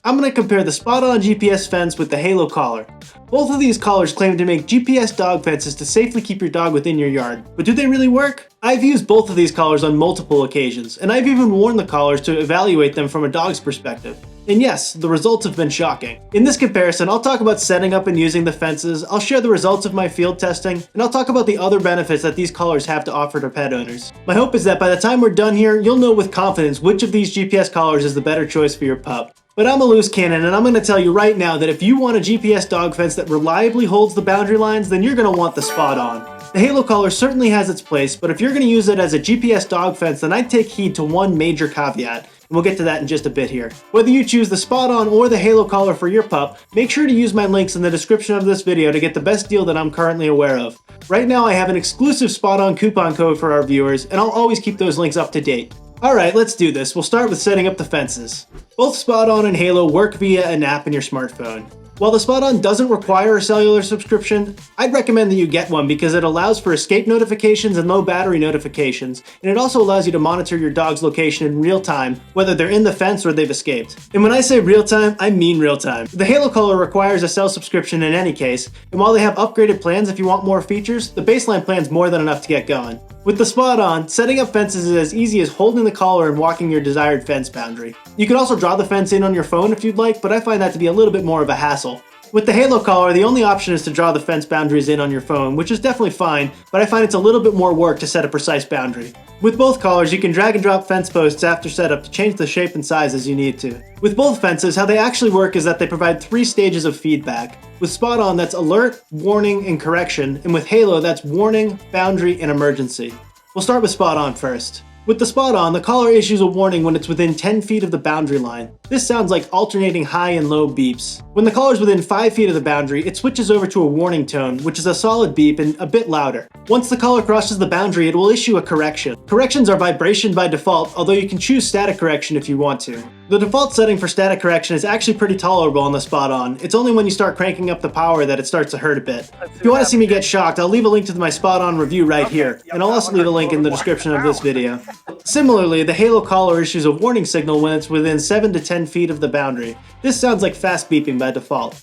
I'm going to compare the SpotOn GPS fence with the Halo collar. Both of these collars claim to make GPS dog fences to safely keep your dog within your yard, but do they really work? I've used both of these collars on multiple occasions, and I've even worn the collars to evaluate them from a dog's perspective. And yes, the results have been shocking. In this comparison, I'll talk about setting up and using the fences, I'll share the results of my field testing, and I'll talk about the other benefits that these collars have to offer to pet owners. My hope is that by the time we're done here, you'll know with confidence which of these GPS collars is the better choice for your pup. But I'm a loose cannon, and I'm going to tell you right now that if you want a GPS dog fence that reliably holds the boundary lines, then you're going to want the SpotOn. The Halo collar certainly has its place, but if you're going to use it as a GPS dog fence, then I'd take heed to one major caveat. And we'll get to that in just a bit here. Whether you choose the SpotOn or the Halo collar for your pup, make sure to use my links in the description of this video to get the best deal that I'm currently aware of. Right now I have an exclusive SpotOn coupon code for our viewers, and I'll always keep those links up to date. Alright, let's do this. We'll start with setting up the fences. Both SpotOn and Halo work via an app in your smartphone. While the SpotOn doesn't require a cellular subscription, I'd recommend that you get one because it allows for escape notifications and low battery notifications, and it also allows you to monitor your dog's location in real time, whether they're in the fence or they've escaped. And when I say real time, I mean real time. The Halo collar requires a cell subscription in any case, and while they have upgraded plans if you want more features, the baseline plan's more than enough to get going. With the SpotOn, setting up fences is as easy as holding the collar and walking your desired fence boundary. You can also draw the fence in on your phone if you'd like, but I find that to be a little bit more of a hassle. With the Halo collar, the only option is to draw the fence boundaries in on your phone, which is definitely fine, but I find it's a little bit more work to set a precise boundary. With both collars, you can drag and drop fence posts after setup to change the shape and size as you need to. With both fences, how they actually work is that they provide 3 stages of feedback. With SpotOn, that's alert, warning, and correction, and with Halo, that's warning, boundary, and emergency. We'll start with SpotOn first. With the SpotOn, the collar issues a warning when it's within 10 feet of the boundary line. This sounds like alternating high and low beeps. When the collar is within 5 feet of the boundary, it switches over to a warning tone, which is a solid beep and a bit louder. Once the collar crosses the boundary, it will issue a correction. Corrections are vibration by default, although you can choose static correction if you want to. The default setting for static correction is actually pretty tolerable on the SpotOn. It's only when you start cranking up the power that it starts to hurt a bit. If you want to see me get shocked, I'll leave a link to my SpotOn review right here, and I'll also leave a link in the description of this video. Similarly, the Halo collar issues a warning signal when it's within 7 to 10 feet of the boundary. This sounds like fast beeping by default.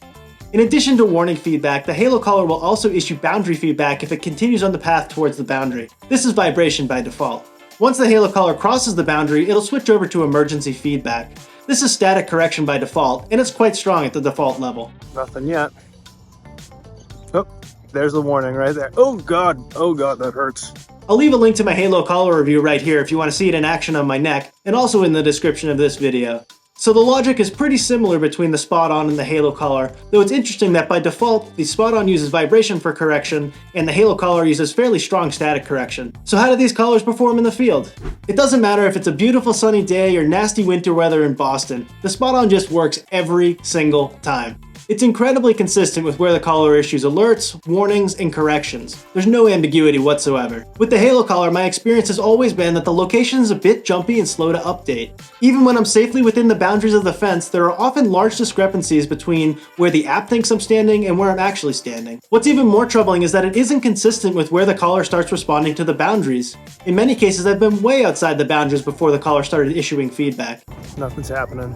In addition to warning feedback, the Halo collar will also issue boundary feedback if it continues on the path towards the boundary. This is vibration by default. Once the Halo collar crosses the boundary, it'll switch over to emergency feedback. This is static correction by default, and it's quite strong at the default level. Nothing yet. Oh, there's the warning right there. Oh god, that hurts. I'll leave a link to my Halo collar review right here if you want to see it in action on my neck, and also in the description of this video. So the logic is pretty similar between the SpotOn and the Halo collar, though it's interesting that by default, the SpotOn uses vibration for correction, and the Halo collar uses fairly strong static correction. So how do these collars perform in the field? It doesn't matter if it's a beautiful sunny day or nasty winter weather in Boston, the SpotOn just works every single time. It's incredibly consistent with where the collar issues alerts, warnings, and corrections. There's no ambiguity whatsoever. With the Halo collar, my experience has always been that the location is a bit jumpy and slow to update. Even when I'm safely within the boundaries of the fence, there are often large discrepancies between where the app thinks I'm standing and where I'm actually standing. What's even more troubling is that it isn't consistent with where the collar starts responding to the boundaries. In many cases, I've been way outside the boundaries before the collar started issuing feedback. Nothing's happening.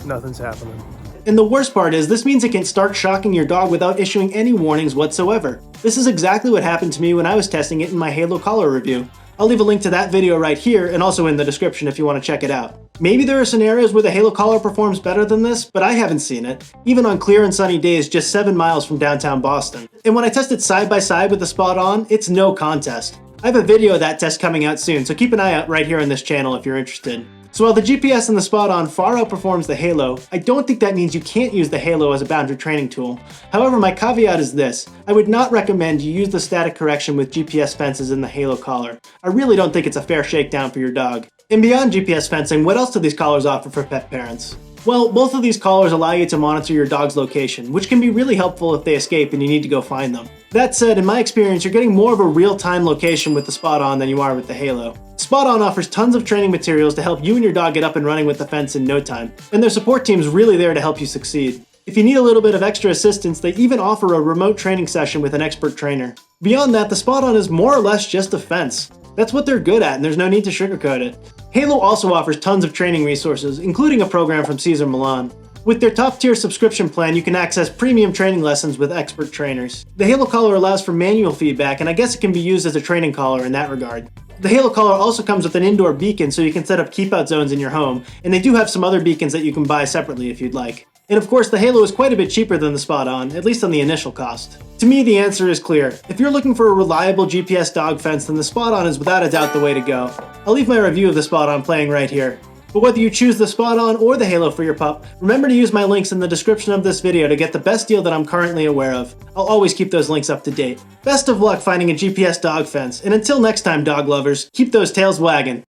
Nothing's happening. And the worst part is, this means it can start shocking your dog without issuing any warnings whatsoever. This is exactly what happened to me when I was testing it in my Halo collar review. I'll leave a link to that video right here and also in the description if you want to check it out. Maybe there are scenarios where the Halo collar performs better than this, but I haven't seen it, even on clear and sunny days just 7 miles from downtown Boston. And when I test it side by side with the SpotOn, it's no contest. I have a video of that test coming out soon, so keep an eye out right here on this channel if you're interested. So while the GPS and the SpotOn far outperforms the Halo, I don't think that means you can't use the Halo as a boundary training tool. However, my caveat is this: I would not recommend you use the static correction with GPS fences in the Halo collar. I really don't think it's a fair shakedown for your dog. And beyond GPS fencing, what else do these collars offer for pet parents? Well, both of these collars allow you to monitor your dog's location, which can be really helpful if they escape and you need to go find them. That said, in my experience, you're getting more of a real-time location with the SpotOn than you are with the Halo. SpotOn offers tons of training materials to help you and your dog get up and running with the fence in no time, and their support team's really there to help you succeed. If you need a little bit of extra assistance, they even offer a remote training session with an expert trainer. Beyond that, the SpotOn is more or less just a fence. That's what they're good at, and there's no need to sugarcoat it. Halo also offers tons of training resources, including a program from Cesar Millan. With their top-tier subscription plan, you can access premium training lessons with expert trainers. The Halo collar allows for manual feedback, and I guess it can be used as a training collar in that regard. The Halo collar also comes with an indoor beacon so you can set up keep-out zones in your home, and they do have some other beacons that you can buy separately if you'd like. And of course, the Halo is quite a bit cheaper than the SpotOn, at least on the initial cost. To me, the answer is clear. If you're looking for a reliable GPS dog fence, then the SpotOn is without a doubt the way to go. I'll leave my review of the SpotOn playing right here. But whether you choose the SpotOn or the Halo for your pup, remember to use my links in the description of this video to get the best deal that I'm currently aware of. I'll always keep those links up to date. Best of luck finding a GPS dog fence, and until next time, dog lovers, keep those tails wagging.